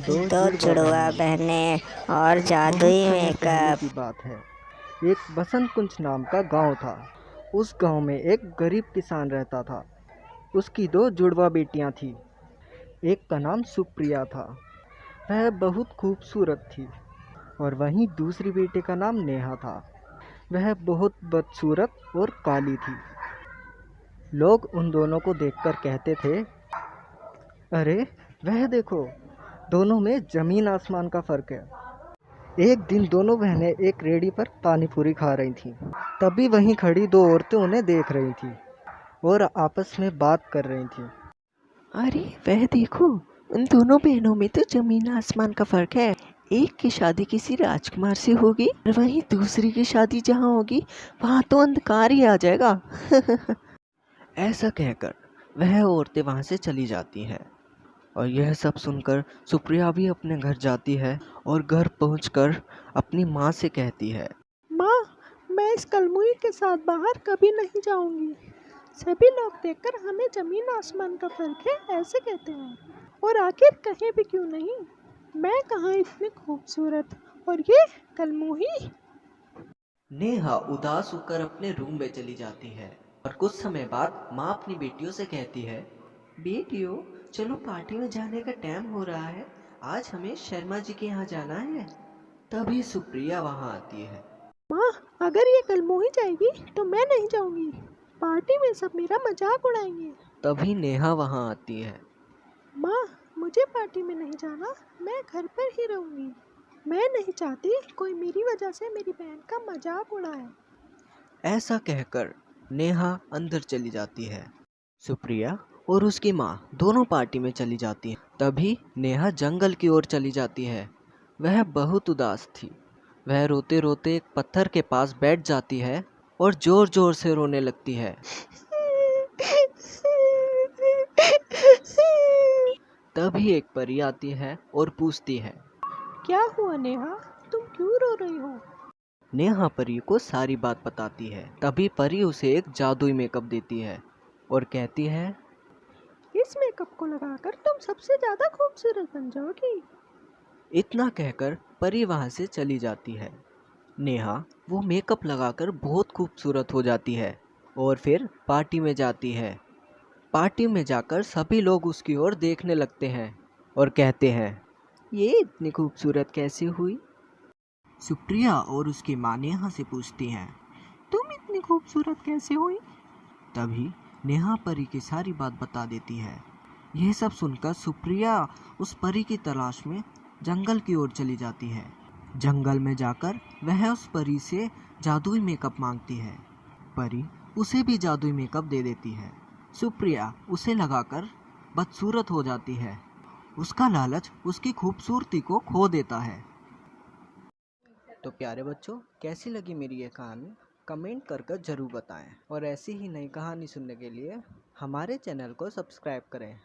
दो दो जुड़वा जुड़वा बहनें। बहनें और बहुत जादुई समय पहले मेकअप। की बात है। एक बसंत कुंज नाम का गांव था। उस गांव में एक गरीब किसान रहता था। उसकी दो जुड़वा बेटियां थीं। एक का नाम सुप्रिया था। वह बहुत खूबसूरत थी। और वहीं दूसरी बेटे का नाम नेहा था। वह बहुत बदसूरत और काली थी। लोग उन दोनों को देखकर कहते थे, अरे वह देखो, दोनों में जमीन आसमान का फर्क है। एक दिन दोनों बहनें एक रेडी पर पानी पूरी खा रही थीं। तभी वहीं खड़ी दो औरतें उन्हें देख रही थीं और आपस में बात कर रही थीं। अरे वह देखो, उन दोनों बहनों में तो जमीन आसमान का फर्क है। एक की शादी किसी राजकुमार से होगी और वहीं दूसरी की शादी जहाँ होगी वहाँ तो अंधकार ही आ जाएगा। ऐसा कहकर वह औरतें वहां से चली जाती हैं। और यह सब सुनकर सुप्रिया भी अपने घर जाती है और घर पहुंचकर अपनी माँ से कहती है, माँ, मैं इस कलमुई के साथ बाहर कभी नहीं जाऊंगी। सभी लोग देखकर हमें जमीन आसमान का फर्क है ऐसे कहते हैं, और आखिर कहीं भी क्यों नहीं, मैं कहाँ इतनी खूबसूरत और ये कलमुही। नेहा उदास होकर अपने रूम में चली जाती है। और कुछ समय बाद माँ अपनी बेटियों से कहती है, बेटियों, चलो पार्टी में जाने का टाइम हो रहा है। आज हमें शर्मा जी के यहाँ जाना है। तभी सुप्रिया वहाँ आती है। माँ, अगर ये कलमुही जाएगी तो मैं नहीं जाऊंगी। पार्टी में सब मेरा मजाक उड़ाएंगे। तभी नेहा वहाँ आती है। माँ, मुझे पार्टी में नहीं जाना, मैं घर पर ही रहूंगी। मैं नहीं चाहती कोई मेरी वजह से मेरी बहन का मजाक उड़ाए। ऐसा कहकर नेहा अंदर चली जाती है। सुप्रिया और उसकी माँ दोनों पार्टी में चली जाती हैं। तभी नेहा जंगल की ओर चली जाती है। वह बहुत उदास थी। वह रोते रोते एक पत्थर के पास बैठ जाती है और जोर जोर से रोने लगती है। तभी एक परी आती है और पूछती है। क्या हुआ नेहा, तुम क्यों रो रही हो? नेहा परी को सारी बात बताती है। तभी परी उसे एक जादुई मेकअप देती है और कहती है, इस मेकअप को लगाकर तुम सबसे ज्यादा खूबसूरत बन जाओगी। इतना कहकर परी वहां से चली जाती है। नेहा वो मेकअप लगाकर बहुत खूबसूरत हो जाती है और फिर पार्टी में जाती है। पार्टी में जाकर सभी लोग उसकी ओर देखने लगते हैं और कहते हैं, ये इतनी खूबसूरत कैसे हुई? सुप्रिया और उसकी माँ नेहा से पूछती हैं, तुम इतनी खूबसूरत कैसे हुई? तभी नेहा परी की सारी बात बता देती है। यह सब सुनकर सुप्रिया उस परी की तलाश में जंगल की ओर चली जाती है। जंगल में जाकर वह उस परी से जादुई मेकअप मांगती है। परी उसे भी जादुई मेकअप दे देती है। सुप्रिया उसे लगाकर बदसूरत हो जाती है। उसका लालच उसकी खूबसूरती को खो देता है। तो प्यारे बच्चों, कैसी लगी मेरी ये कहानी? कमेंट कर ज़रूर बताएं। और ऐसी ही नई कहानी सुनने के लिए हमारे चैनल को सब्सक्राइब करें।